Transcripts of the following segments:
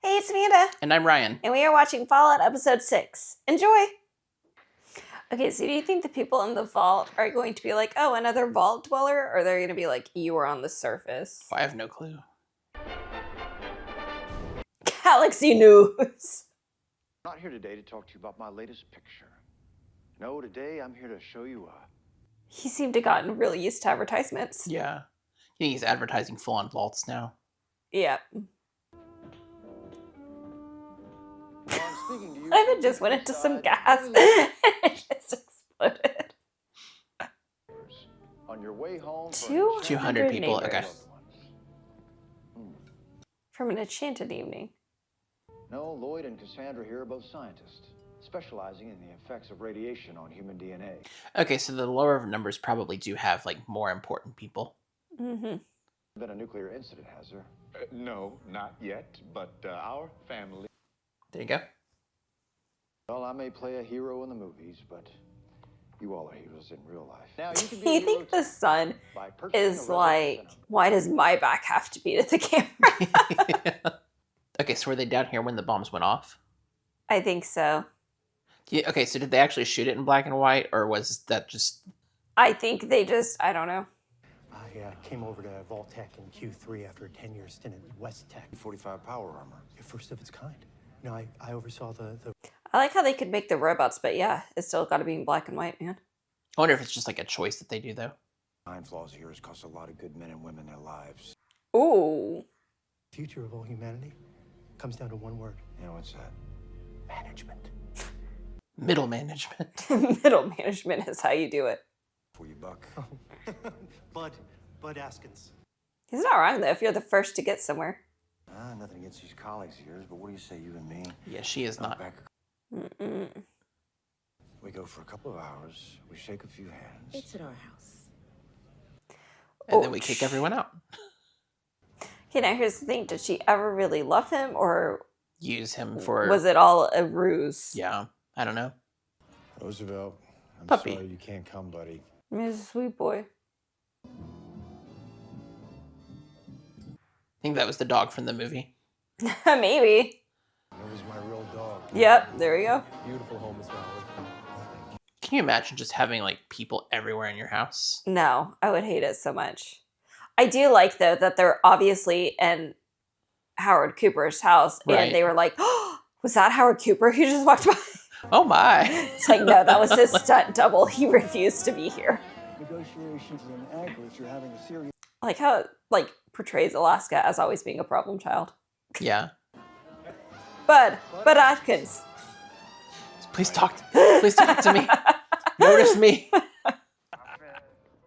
Hey, it's Amanda. And I'm Ryan. And we are watching Fallout Episode 6. Enjoy! Okay, so do you think the people in the vault are going to be like, oh, another vault dweller? Or they're going to be like, you were on the surface? I have no clue. Galaxy News! I'm not here today to talk to you about my latest picture. No, today I'm here to show you He seemed to have gotten really used to advertisements. Yeah. He's advertising full-on vaults now. Yep. Well, I'm speaking to you. I just went into some gas and it just exploded. On your way home. 200 people, okay. From an enchanted evening. No, Lloyd and Cassandra here are both scientists, specializing in the effects of radiation on human DNA. Okay, so the lower numbers probably do have, like, more important people. Mm-hmm. Been a nuclear incident, has there? No, not yet, but our family... There you go. Well, I may play a hero in the movies, but you all are heroes in real life. Now, you can Do be you a hero think the sun by purchasing is a red like, center. why does my back have to be to the camera? Okay, so were they down here when the bombs went off? I think so. Yeah, okay, so did they actually shoot it in black and white, or was that just... I think they just, I don't know. I came over to Vault-Tec in Q3 after a 10-year stint at West Tech. 45 power armor. First of its kind. You know, I oversaw the I like how they could make the robots, but yeah, it's still got to be in black and white, man. I wonder if it's just like a choice that they do, though. 9 flaws here has cost a lot of good men and women their lives. Ooh. future of all humanity comes down to one word. You know what's that? Management. Middle management. Middle management is how you do it. For you, Buck. Bud Askins. He's not wrong, though, if you're the first to get somewhere. Nothing against these colleagues of yours, but what do you say, you and me? Yeah, she is not. Back. Mm-mm. We go for a couple of hours. We shake a few hands. It's at our house. And then we kick everyone out. Okay, now here's the thing. Did she ever really love him, or Use him for... was it all a ruse? Yeah, I don't know. Roosevelt, I'm Puppy. sorry you can't come, buddy. He's a sweet boy. I think that was the dog from the movie. Maybe. That was my real dog. Yep, there we go. Beautiful home is valid. Can you imagine just having, like, people everywhere in your house? No, I would hate it so much. I do like, though, that they're obviously in Howard Cooper's house, Right. and they were like, oh, was that Howard Cooper who just walked by? Oh, my. It's like, no, that was his stunt double. He refused to be here. Negotiations in Anchorage are having a serious... I like how it, like, portrays Alaska as always being a problem child. Yeah. Bud Atkins. Please talk to me. Notice me.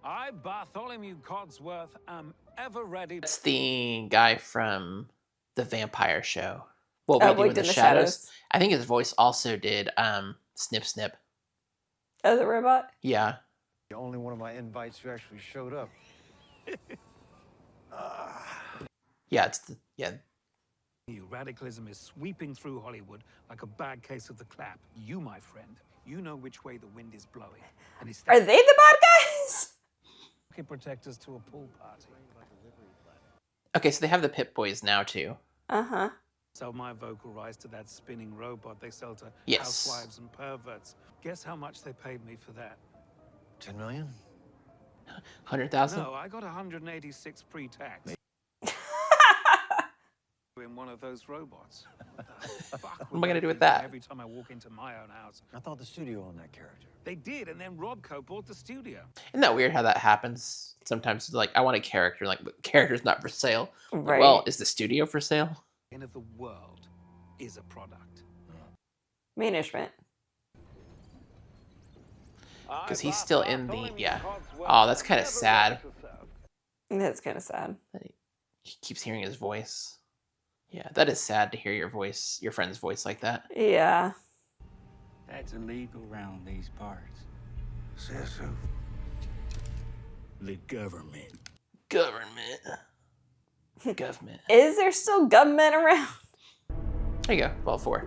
I, Bartholomew Codsworth, am ever ready. That's the guy from the vampire show. What Oh, We Do Wait in the in the Shadows. Shadows. I think his voice also did Snip Snip. Oh, the robot? Yeah. The only one of my invites who actually showed up. Yeah, it's the... Yeah. Radicalism is sweeping through Hollywood like a bad case of the clap. You, my friend, you know which way the wind is blowing. And it's Are they the bad guys? that protectors to a pool party. Okay, so they have the Pip Boys now, too. Uh-huh. So my vocal rise to that spinning robot they sell to Yes. housewives and perverts. Guess how much they paid me for that? 10 million? 100,000? No, I got 186 pre-tax. In one of those robots. What am I gonna do with that? Every time I walk into my own house. I thought the studio owned that character. They did, and then Robco bought the studio. Isn't that weird how that happens? Sometimes it's like, I want a character, like, the character's not for sale. Like, Right. well, is the studio for sale? End of the world is a product. Management. Because he's still in the... Yeah. Oh, that's kind of sad. That's kind of sad. He keeps hearing his voice. Yeah, that is sad to hear your voice, your friend's voice like that. Yeah. That's illegal around these parts. Says who? The government. Government. Government. Is there still government around? There you go, Vault 4.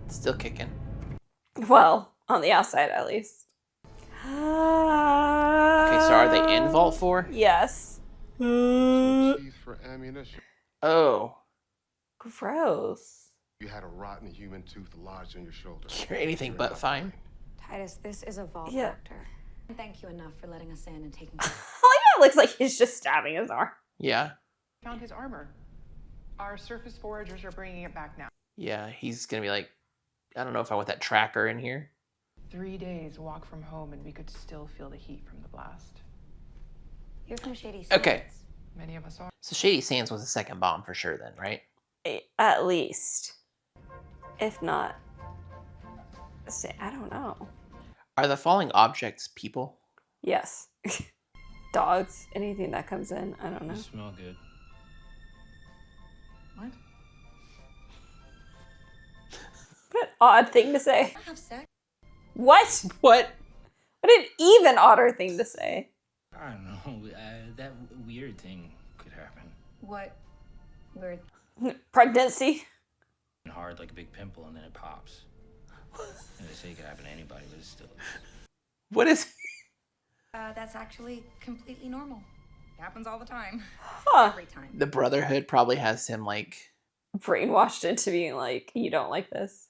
Still kicking. Well, on the outside at least. Okay, so are they in Vault 4? Yes. Teeth for ammunition. Oh. Gross. You had a rotten human tooth lodged in your shoulder. You're anything You're but not fine. Titus, this is a vault, Yeah. Doctor. Thank you enough for letting us in and taking care of It looks like he's just stabbing his arm. Yeah. Found his armor. Our surface foragers are bringing it back now. Yeah, he's gonna be like, I don't know if I want that tracker in here. 3 days walk from home and we could still feel the heat from the blast. You're from Shady Sands. Okay. Many of us are. So Shady Sands was the second bomb for sure then, right? At least. If not. I don't know. Are the falling objects people? Yes. Dogs. Anything that comes in. I don't know. You smell good. What? What an odd thing to say. Have sex. What? What? What an even odder thing to say. I don't know. That weird thing could happen. What? Weird. Pregnancy. Hard like a big pimple, and then it pops. And they say it could happen to anybody, but it still is. What is That's actually completely normal. It happens all the time. Huh. Every time. the Brotherhood probably has him like Brainwashed into being like, you don't like this.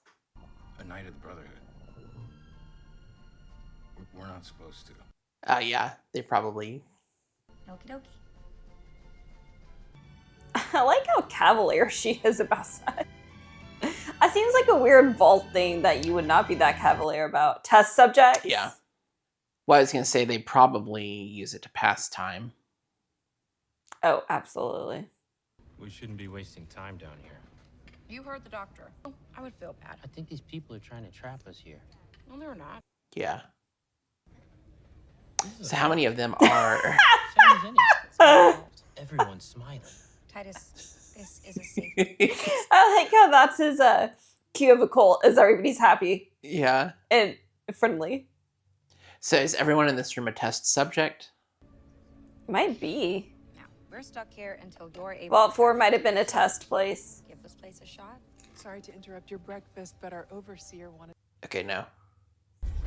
A Knight of the Brotherhood. We're not supposed to. yeah, they probably Okie dokie. I like how cavalier she is about that. It seems like a weird vault thing that you would not be that cavalier about. Test subjects? Yeah. Well, I was gonna say they probably use it to pass time. Oh, absolutely. We shouldn't be wasting time down here. You heard the doctor. I would feel bad. I think these people are trying to trap us here. No, they're not. Yeah. So how many of them are Same as any. Everyone's smiling. Titus, this is a safe. I like how that's his cue of a cult, is everybody's happy Yeah. and friendly. So is everyone in this room a test subject? Might be. Now, we're stuck here until you're able Vault 4 might have been a test place. give this place a shot. Sorry to interrupt your breakfast, but our overseer wanted. Okay, no.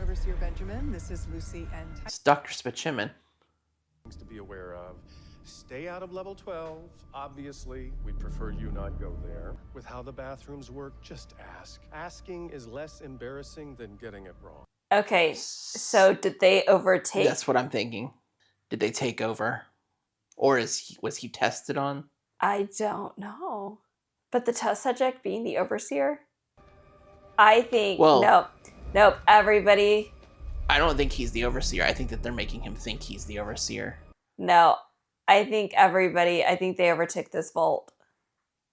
Overseer Benjamin, this is Lucy and It's Dr. Spachiman. Things to be aware of. Stay out of level 12. Obviously, we'd prefer you not go there. With how the bathrooms work, just ask. Asking is less embarrassing than getting it wrong. Okay, so did they overtake? That's what I'm thinking. Did they take over? Or was he tested on? I don't know. But the test subject being the overseer? I think, Well- nope, everybody, I don't think he's the overseer. I think that they're making him think he's the overseer. no. I think they overtook this vault.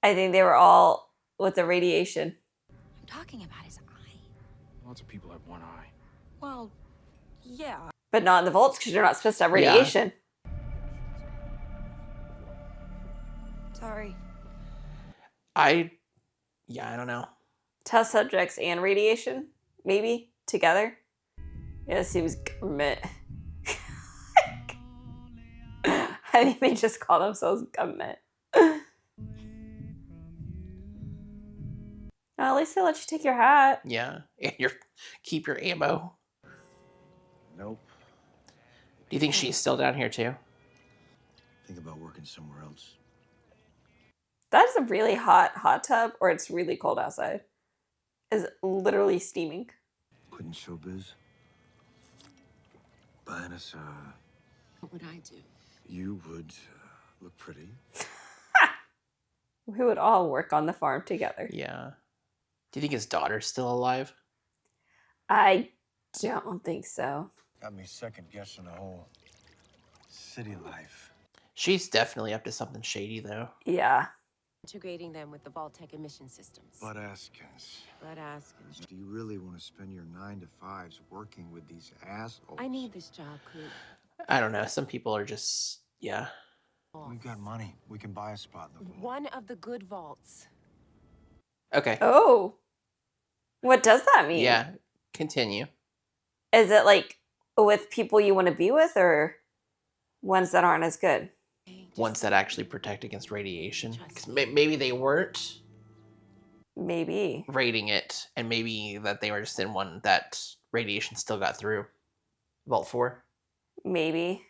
I think they were all with the radiation. I'm talking about his eye. Lots of people have one eye. Well, yeah. But not in the vaults because you're not supposed to have Yeah. radiation. Sorry. I don't know. Test subjects and radiation, maybe, together. Yeah, it seems government. I think they just call themselves government. At least they let you take your hat. Yeah. And keep your ammo. Nope. Do you think she's still down here too? Think about working somewhere else. That is a really hot tub, or it's really cold outside. It's literally steaming. Quitting showbiz. Buying us, What would I do? you would look pretty. We would all work on the farm together. Yeah. Do you think his daughter's still alive? I don't think so. Got me second guessing the whole city life. She's definitely up to something shady though. Yeah. Integrating them with the Vault-Tec emission systems. But Askins, But Askins. do you really want to spend your 9 to 5s working with these assholes? I need this job, Coop. I don't know. Some people are just, yeah. We've got money. We can buy a spot in the vault. One of the good vaults. Okay. Oh. What does that mean? Yeah. Continue. Is it like with people you want to be with, or ones that aren't as good? Ones that actually protect against radiation. 'Cause maybe they weren't Maybe. rating it, and maybe that they were just in one that radiation still got through. Vault 4. Maybe.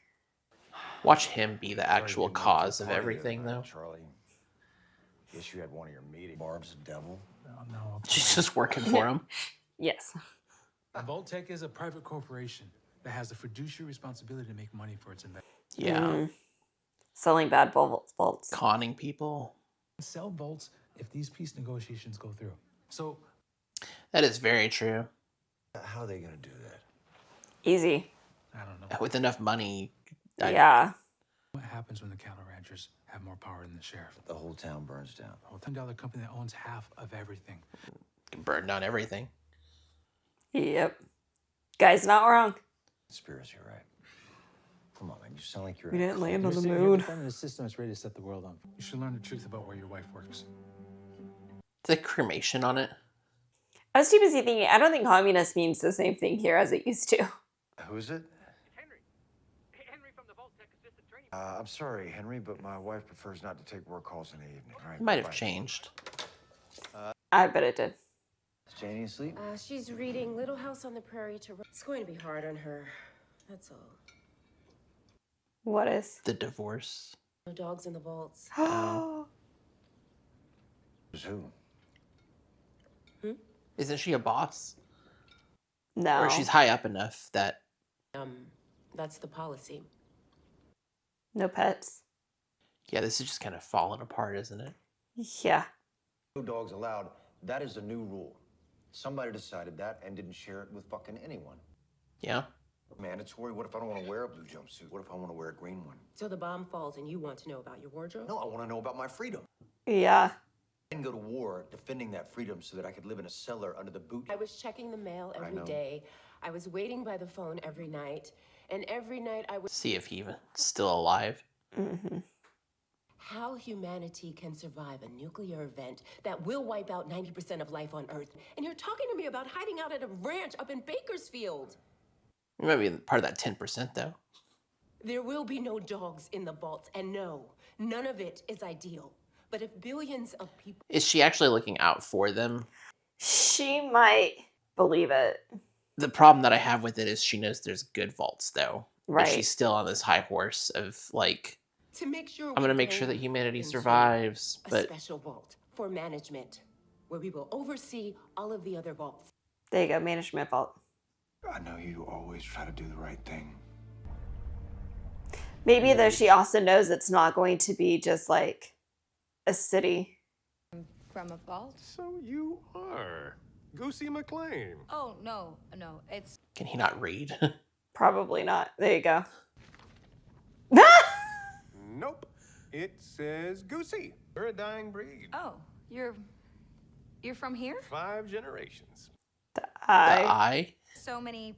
Watch him be the actual Sorry, you cause made of it everything, harder, though. Charlie. Guess you had one of your meetings. Barb's the devil. No. She's just working for him. Yes. Vault-Tec is a private corporation that has the fiduciary responsibility to make money for its investors. Yeah. Selling bad vaults. Conning people. Sell vaults if these peace negotiations go through. So that is very true. How are they gonna do that? Easy. I don't know. With enough money. Yeah. What happens when the cattle ranchers have more power than the sheriff? The whole town burns down. A $10 company that owns half of everything. Can burn down everything. Yep. Guy's not wrong. Conspiracy, right? Come on, man. You sound like you're. We didn't land on the You're moon. defending a system that's ready to set the world on fire. You should learn the truth about where your wife works. Is there cremation on it? I was too busy thinking, I don't think communist means the same thing here as it used to. Who's it? Henry from the Vault-Tec assistant training. I'm sorry, Henry, but my wife prefers not to take work calls in the evening. All right, It might have bye. changed. I bet it did. Is Janie asleep? She's reading Little House on the Prairie to... It's going to be hard on her. That's all. What is? The divorce. No dogs in the vaults. Who? Isn't she a boss? No. Or she's high up enough that... That's the policy. No pets. Yeah, this is just kind of falling apart, isn't it? Yeah. No dogs allowed. That is a new rule. Somebody decided that and didn't share it with fucking anyone. Yeah. Mandatory? What if I don't want to wear a blue jumpsuit? What if I want to wear a green one? So the bomb falls and you want to know about your wardrobe? No, I want to know about my freedom. Yeah. I didn't go to war defending that freedom so that I could live in a cellar under the boot. I was checking the mail I every know. day. I was waiting by the phone every night. And every night I was... See if he's still alive. Mm-hmm. How humanity can survive a nuclear event that will wipe out 90% of life on Earth. And you're talking to me about hiding out at a ranch up in Bakersfield. You might be part of that 10%, though. There will be no dogs in the vaults. And no, none of it is ideal. But if billions of people... Is she actually looking out for them? She might believe it. The problem that I have with it is she knows there's good vaults, though. Right. But she's still on this high horse of, like... To make sure I'm going to make sure that humanity survives, a but... special vault for management, where we will oversee all of the other vaults. There you go, management vault. I know you always try to do the right thing. Maybe though she also knows it's not going to be just like a city. From a vault? So you are Goosey McLean. Oh, no, it's... Can he not read? Probably not. There you go. Nope. It says Goosey. We're a dying breed. Oh, you're from here? 5 generations. The The eye? So many,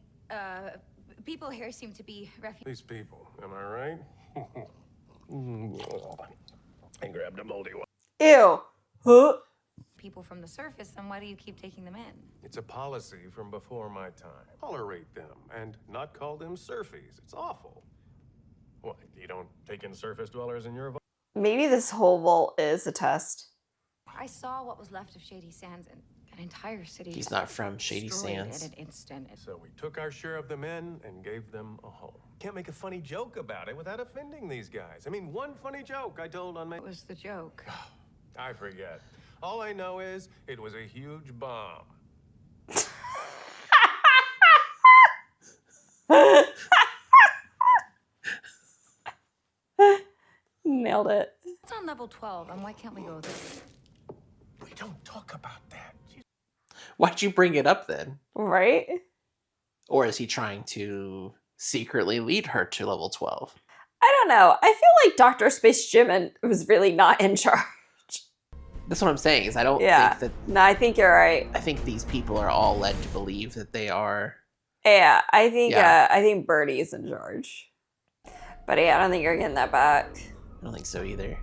people here seem to be These people, am I right? I grabbed a moldy one. Ew. Huh? people from the surface, then why do you keep taking them in? It's a policy from before my time. Tolerate them and not call them surfies. It's awful. What, you don't take in surface dwellers in your vault? Maybe this whole vault is a test. I saw what was left of Shady Sands, and an entire city. He's not from Shady destroyed Sands. in an instant. So we took our share of the men and gave them a home. Can't make a funny joke about it without offending these guys. I mean, one funny joke I told on my... What was the joke? I forget. All I know is it was a huge bomb. Nailed it. It's on level 12, and why can't we go there? We don't talk about that. Why'd you bring it up then? Right? Or is he trying to secretly lead her to level 12? I don't know. I feel like Dr. Space Jim was really not in charge. That's what I'm saying, is I don't Yeah. think that... No, I think you're right. I think these people are all led to believe that they are... Yeah, I think Birdie's in charge. But yeah, I don't think you're getting that back. I don't think so either.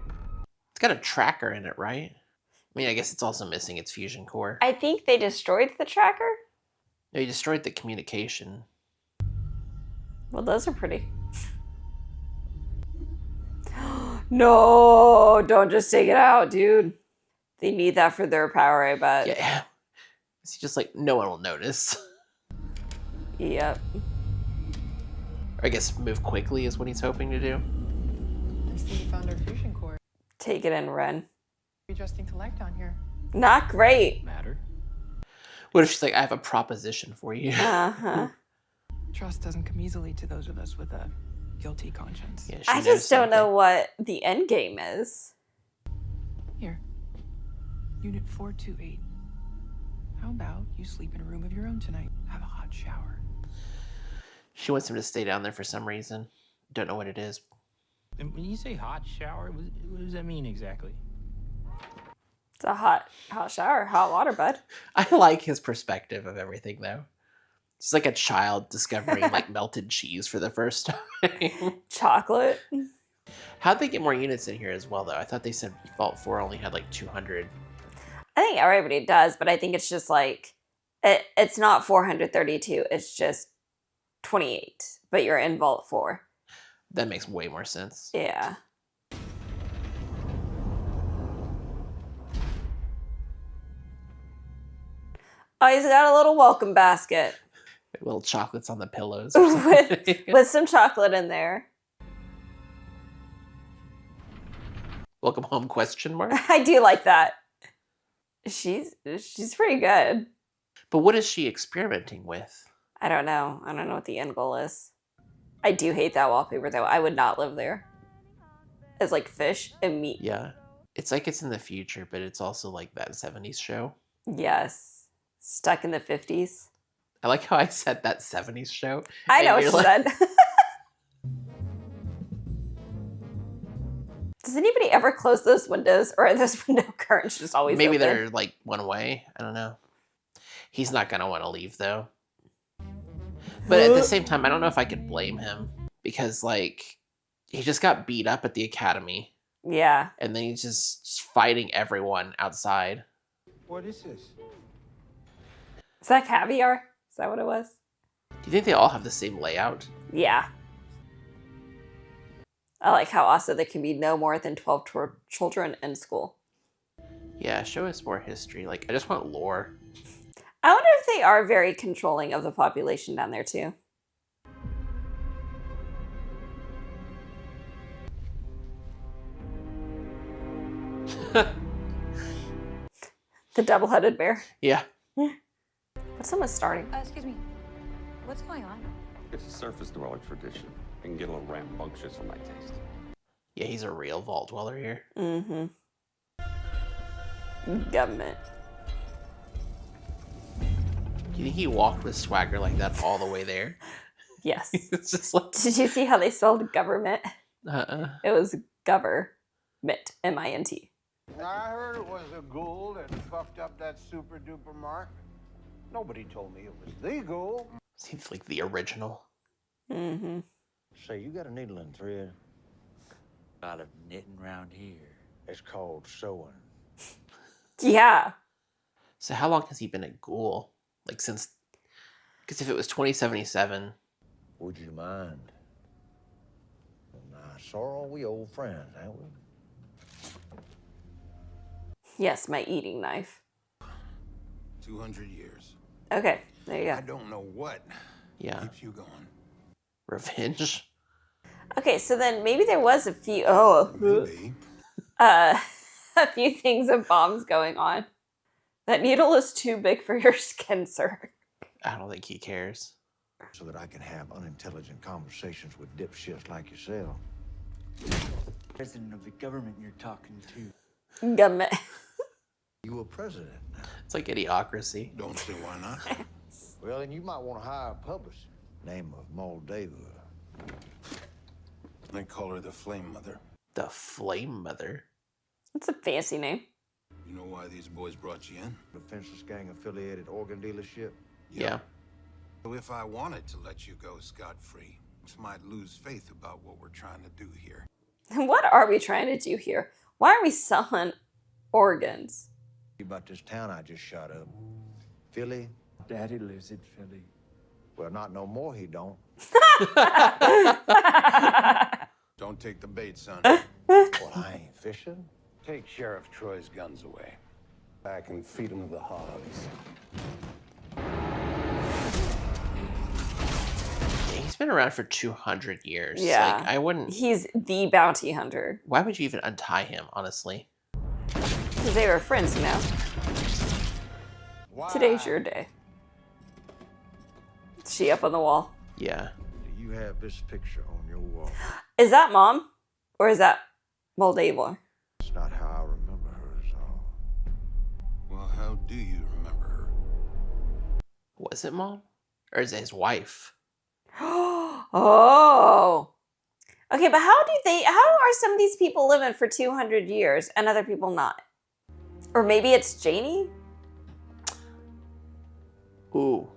It's got a tracker in it, right? I mean, I guess it's also missing its fusion core. I think they destroyed the tracker. No, you destroyed the communication. Well, those are pretty. No, don't just take it out, dude. They need that for their power, I bet. Yeah. It's just like, no one will notice. Yep. I guess move quickly is what he's hoping to do. I see you found our fusion core. Take it and run. Just intellect on here. Not great. Matter. What if she's like, I have a proposition for you? Uh-huh. Trust doesn't come easily to those of us with a guilty conscience. Yeah, she I knows just don't know something. what the end game is. Here. Unit 428. How about you sleep in a room of your own tonight? Have a hot shower. She wants him to stay down there for some reason. Don't know what it is. And when you say hot shower, what does that mean exactly? It's a hot shower, hot water, bud. I like his perspective of everything, though. He's like a child discovering like melted cheese for the first time. Chocolate. How'd they get more units in here as well, though? I thought they said Vault 4 only had like 200. I think everybody does, but I think it's just like, it's not 432, it's just 28, but you're in Vault 4. That makes way more sense. Yeah. Oh, he's got a little welcome basket. Little chocolates on the pillows or something. with some chocolate in there. Welcome home, question mark? I do like that. She's pretty good. But what is she experimenting with? I don't know. I don't know what the end goal is. I do hate that wallpaper, though. I would not live there. It's like fish and meat. Yeah. It's like it's in the future, but it's also like that 70s show. Yes. Stuck in the 50s. I like how I said that 70s show. I know what you're you like- said. Does anybody ever close those windows, or are those window curtains just always Maybe open? they're like one way. I don't know. He's not going to want to leave, though. But at the same time, I don't know if I could blame him. Because, like, he just got beat up at the academy. Yeah. And then he's just fighting everyone outside. What is this? Is that caviar? Is that what it was? Do you think they all have the same layout? Yeah. I like how also there can be no more than 12 children in school. Yeah, show us more history. Like, I just want lore. I wonder if they are very controlling of the population down there, too. The double-headed bear. Yeah. But someone's starting. Excuse me. What's going on? It's a surface dweller tradition. It can get a little rambunctious for my taste. Yeah, he's a real vault dweller here. Mm-hmm. Government. Do you think he walked with swagger like that all the way there? Yes. It's just like... Did you see how they spelled government? Uh-uh. It was government. M-I-N-T. I heard it was a ghoul that fucked up that super duper mark. Nobody told me it was the ghoul. Seems like the original. Mm-hmm. Say, you got a needle and thread? A lot of knitting around here. It's called sewing. Yeah. So how long has he been a ghoul? Like since... Because if it was 2077... Would you mind? Now, sorrow, we old friends, ain't we? Yes, my eating knife. 200 years. Okay, there you go. I don't know what keeps you going. Revenge? Okay, so then maybe there was a few... Oh. Maybe. A few things of bombs going on. That needle is too big for your skin, sir. I don't think he cares. So that I can have unintelligent conversations with dipshits like yourself. President of the government you're talking to. Government. You a president now. It's like idiocracy. Don't see why not. Well, then you might want to hire a publisher. Name of Moldava. They call her the Flame Mother. The Flame Mother? That's a fancy name. You know why these boys brought you in? The Fenceless Gang affiliated organ dealership. Yeah. So if I wanted to let you go scot-free, I might lose faith about what we're trying to do here. What are we trying to do here? Why are we selling organs? About this town I just shot up. Philly? Daddy lives in Philly. Well, not no more, he don't. Don't take the bait, son. Well, I ain't fishing. Take Sheriff Troy's guns away. Back and feed him to the hogs. He's been around for 200 years. Yeah. Like, I wouldn't... He's the bounty hunter. Why would you even untie him, honestly? Because they were friends, you know. Today's your day. Is she up on the wall? Yeah. You have this picture on your wall. Is that Mom? Or is that Moldava? It's not how I remember her at all. Well, how do you remember her? Was it Mom? Or is it his wife? Oh. Okay, but how are some of these people living for 200 years and other people not? Or maybe it's Janie? Ooh.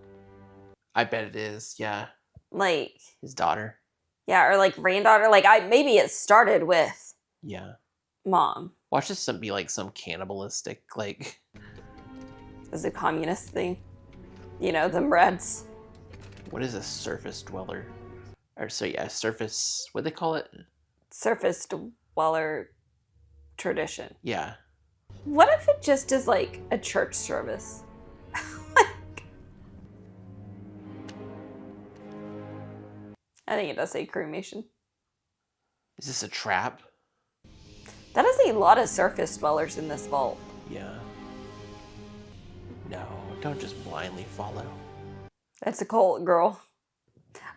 I bet it is, yeah. Like his daughter. Yeah, or like granddaughter. Like maybe it started with Yeah. Mom. Watch this be like some cannibalistic, like As a communist thing. You know, them Reds. What is a surface dweller? Or so yeah, surface, what do they call it? Surface dweller tradition. Yeah. What if it just is like a church service? I think it does say cremation. Is this a trap? That is a lot of surface dwellers in this vault. Yeah. No, don't just blindly follow. That's a cult, girl.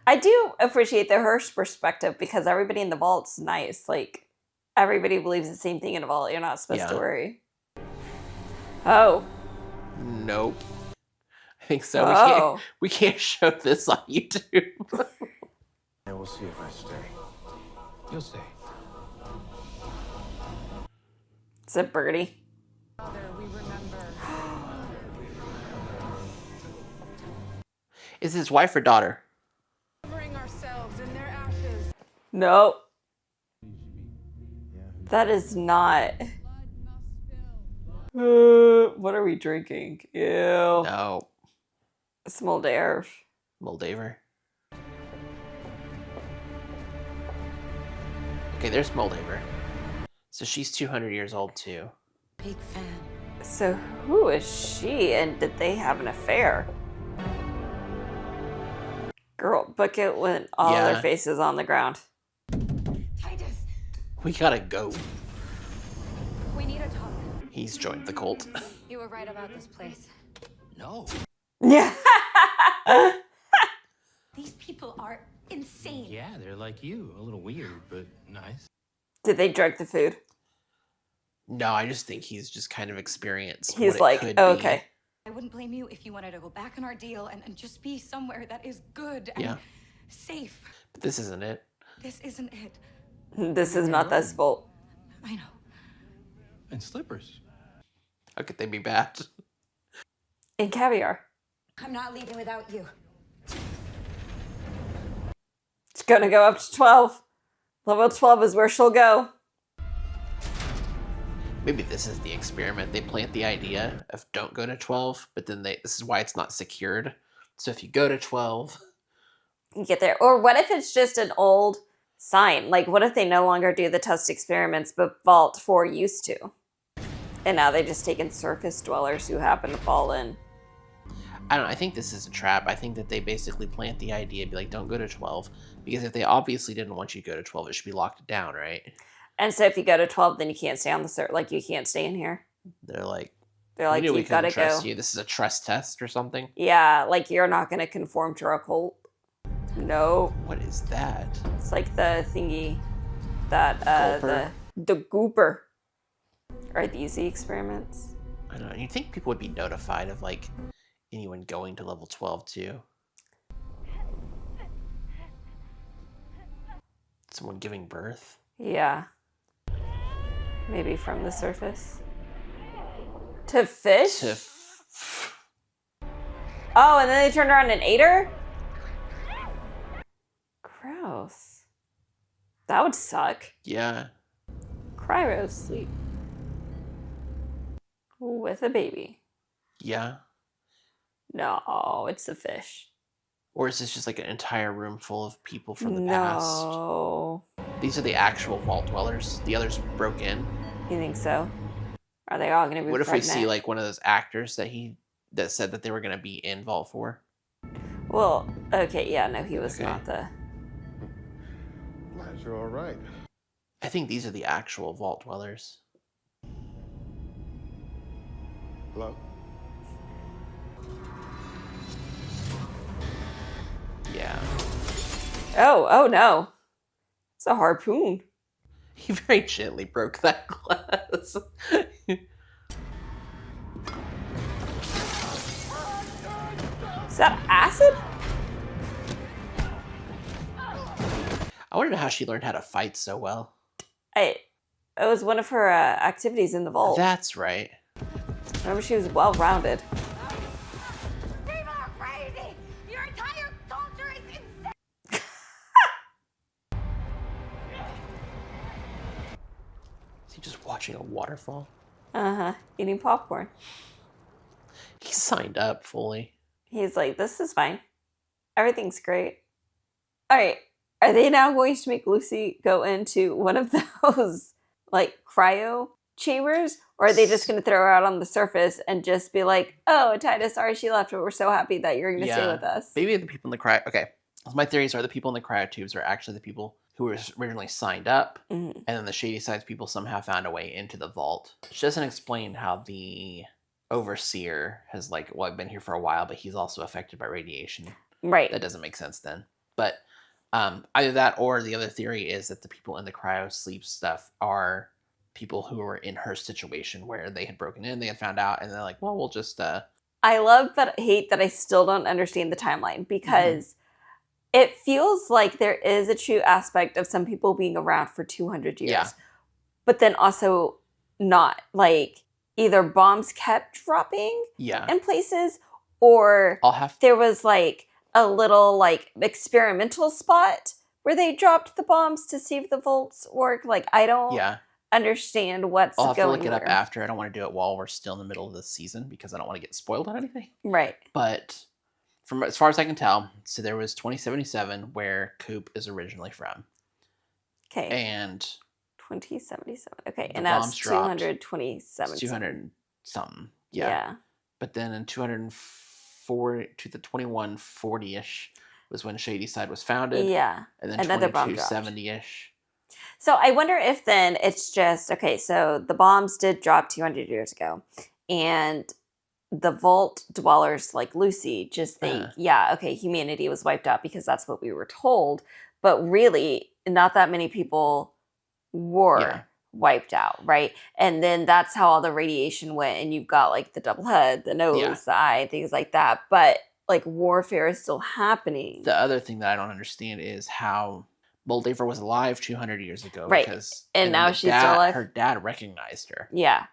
I do appreciate the Hearst perspective because everybody in the vault's nice. Like, everybody believes the same thing in a vault. You're not supposed to worry. Oh. Nope. I think so. We can't show this on YouTube. And we'll see if I stay. You'll stay. It's a birdie. Is his wife or daughter? Nope. That is not. What are we drinking? Ew. No. It's Moldaver. Moldaver. Okay, there's Moldaver. So she's 200 years old too. Big fan. So who is she, and did they have an affair? Girl, Bucket went all their faces on the ground. Titus! We gotta go. We need to talk. He's joined the cult. You were right about this place. No. Yeah. These people are insane. Yeah, they're like you. A little weird, but nice. Did they drug the food? No, I just think he's just kind of experienced. He's what like, it could oh, be. okay. I wouldn't blame you if you wanted to go back on our deal and just be somewhere that is good and safe. But this isn't it. This isn't it. This is not this vault. I know. And slippers. How could they be bad? And caviar. I'm not leaving without you. It's gonna go up to 12. Level 12 is where she'll go. Maybe this is the experiment. They plant the idea of don't go to 12, but then this is why it's not secured. So if you go to 12, You get there. Or what if it's just an old sign? Like, what if they no longer do the test experiments, but Vault 4 used to? And now they just taken surface dwellers who happen to fall in. I don't know. I think this is a trap. I think that they basically plant the idea, be like, don't go to 12. Because if they obviously didn't want you to go to 12, it should be locked down, right? And so if you go to 12, then you can't stay on the like you can't stay in here. They're like, we you've got to go. You. This is a trust test or something. Yeah, like you're not going to conform to our cult. No. What is that? It's like the thingy that the gooper. Are these the experiments? I don't know. You'd think people would be notified of like anyone going to level 12 too. Someone giving birth? Yeah. Maybe from the surface. To fish? Oh, and then they turned around and ate her? Gross. That would suck. Yeah. Cryo sleep. With a baby. Yeah. No, it's a fish. Or is this just like an entire room full of people from the No. past? These are the actual vault dwellers. The others broke in. You think so? Are they all going to be What if pregnant? we see like one of those actors that said that they were going to be in Vault 4? Well, okay, yeah, no, he was not the... Glad you're all right. I think these are the actual vault dwellers. glove? Yeah. Oh no. It's a harpoon. He very gently broke that glass. Is that acid? I want to know how she learned how to fight so well. It was one of her activities in the vault. That's right. Remember, she was well-rounded. People are crazy! Your entire culture is insane! Is he just watching a waterfall? Uh-huh. Eating popcorn. He signed up fully. He's like, this is fine. Everything's great. All right. Are they now going to make Lucy go into one of those, like, cryo chambers? Or are they just going to throw her out on the surface and just be like, oh, Titus, sorry she left, but we're so happy that you're going to stay with us? Maybe the people in the cryo... Okay. My theories are the people in the cryotubes are actually the people who were originally signed up. Mm-hmm. And then the Shady Sides people somehow found a way into the vault. She doesn't explain how the overseer has, like, well, I've been here for a while, but he's also affected by radiation. Right. That doesn't make sense then. But either that or the other theory is that the people in the cryo sleep stuff are people who were in her situation where they had broken in, they had found out, and they're like, well, we'll just... I love but hate that I still don't understand the timeline, because it feels like there is a true aspect of some people being around for 200 years. Yeah. But then also not. Like, either bombs kept dropping in places, or there was, like, a little, like, experimental spot where they dropped the bombs to see if the vaults work. Like, I don't understand what's I'll have going to look it up where. after. I don't want to do it while we're still in the middle of the season because I don't want to get spoiled on anything. Right. But from as far as I can tell, so there was 2077 where Coop is originally from. Okay. And 2077. Okay, the and that's bombs dropped. 227. 200 something. Yeah. But then in 204 to the 2140-ish was when Shady Side was founded. Yeah. And then Another bomb dropped. 2270-ish. So I wonder if then it's just, okay, so the bombs did drop 200 years ago, and the vault dwellers like Lucy just think, yeah, okay, humanity was wiped out because that's what we were told, but really not that many people were wiped out, right? And then that's how all the radiation went, and you've got like the double head, the nose, the eye, things like that, but like warfare is still happening. The other thing that I don't understand is how Moldaver was alive 200 years ago. Right. Because, and now she's still alive. Her dad recognized her. Yeah.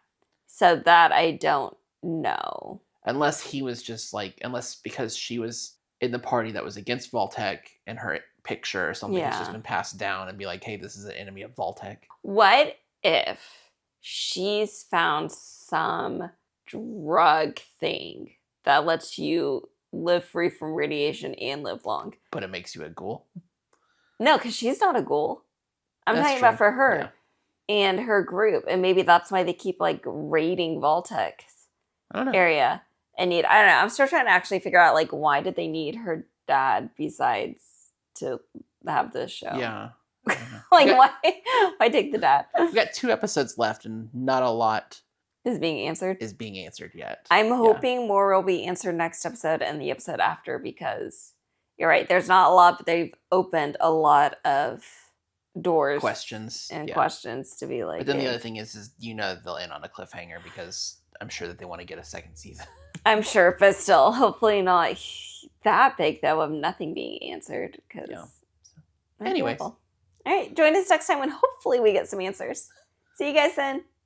So that I don't know. Unless he was just like, because she was in the party that was against Vault-Tec and her picture or something has just been passed down and be like, hey, this is an enemy of Vault-Tec. What if she's found some drug thing that lets you live free from radiation and live long? But it makes you a ghoul? No, because she's not a ghoul. I'm That's talking true. about for her and her group. And maybe that's why they keep like raiding Vault-Tec's area. And I don't know. I'm still trying to actually figure out like why did they need her dad besides to have this show? Yeah. Like why take the dad? We've got 2 episodes left and not a lot is being answered yet. I'm hoping more will be answered next episode and the episode after, because you're right, there's not a lot, but they've opened a lot of doors, questions to be like. But then the other thing is they'll end on a cliffhanger because I'm sure that they want to get a second season. I'm sure, but still, hopefully not that big though of nothing being answered. Anyways, all right, join us next time when hopefully we get some answers. See you guys then.